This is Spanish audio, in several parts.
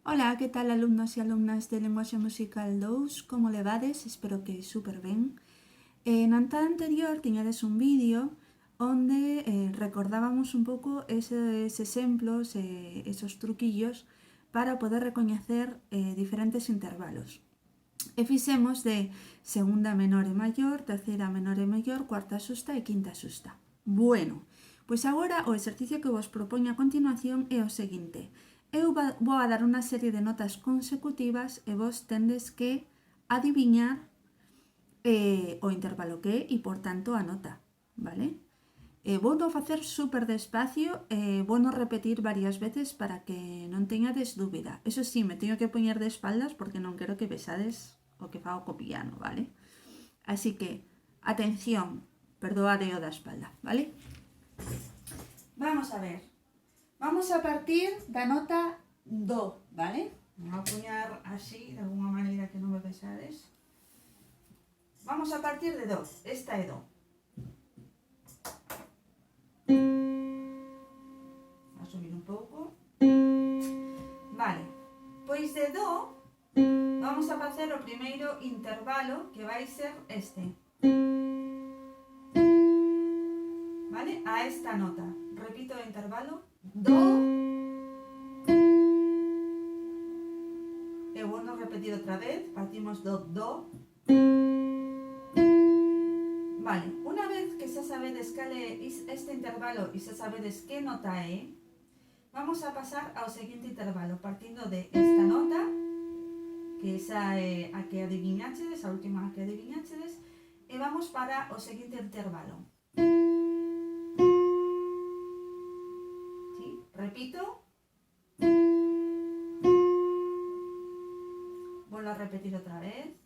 Ola, que tal alumnos e alumnas de Lenguaxe Musical 2? Como levades? Espero que super ben. Na entrada anterior tiñades un vídeo onde recordábamos un pouco eses exemplos e esos truquillos para poder recoñecer diferentes intervalos. E fixemos de segunda menor e maior, terceira menor e maior, cuarta xusta e quinta xusta. Bueno, pois agora o exercicio que vos propoño a continuación é o seguinte. Eu vou a dar unha serie de notas consecutivas e vos tendes que adiviñar o intervalo que é e, por tanto, a nota, vale? Vou facer super despacio e vou repetir varias veces para que non teñades dúbida. Eso sí, me teño que poñer de espaldas porque non quero que vexades o que fago co piano, vale? Así que, atención, perdoade o da espalda, vale? Vamos a ver. Vamos a partir da nota do, vale? Vou a poñar así, de alguna maneira que non me vexades. Vamos a partir de do. Esta é do. Vou subir un pouco. Vale. Pois de do vamos a facer o primeiro intervalo que vai ser este. Vale? A esta nota. Repito o intervalo. Do. E vou repetir outra vez. Partimos do do. Vale, unha vez que xa sabedes cal é este intervalo e xa sabedes que nota é, vamos a pasar ao seguinte intervalo, partindo de esta nota, que esa é a que adiviñachedes, a última que adiviñachedes, e vamos para o seguinte intervalo. ¿Sí? Repito. Volvo a repetir outra vez.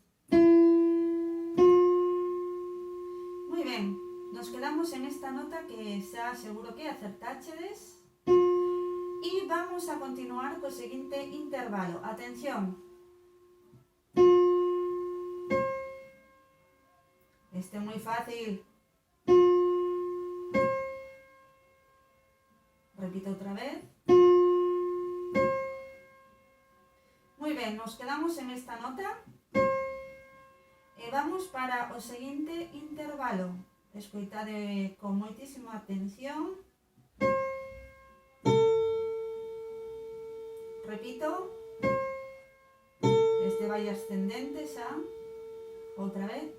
Moi ben, nos quedamos en esta nota que xa seguro que acertáchedes. E vamos a continuar co seguinte intervalo. Atención. Este é moi fácil. Repito outra vez. Moi ben, nos quedamos en esta nota. E vamos para o seguinte intervalo. Escoitade con moitísima atención. Repito. Este vai ascendente xa. Outra vez.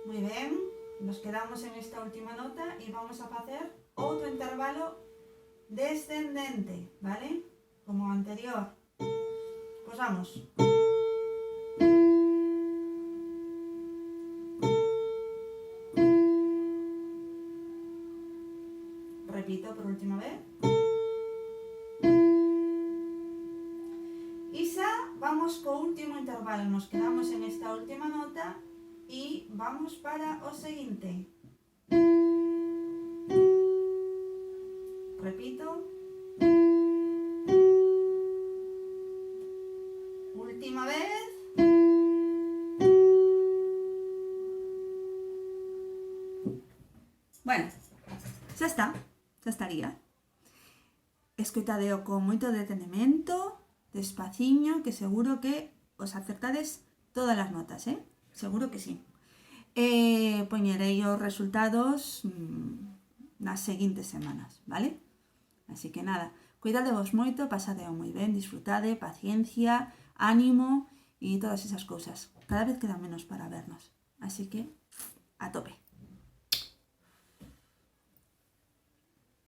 Moi ben. Nos quedamos en esta última nota e vamos a facer outro intervalo descendente, vale? Como o anterior. Pois vamos. Repito por última vez. E xa vamos co último intervalo. Nos quedamos en esta última nota e vamos para o seguinte. Repito. Última vez. Bueno, xa está, xa estaría. Escoitadeo con moito detenimento, despaciño, que seguro que os acertades todas as notas, Seguro que sí. Poñerei os resultados nas seguintes semanas, vale? Así que nada, cuidadevos moito, pasadeo moi ben, disfrutade, paciencia, ánimo e todas esas cousas. Cada vez queda menos para vernos. Así que, a tope.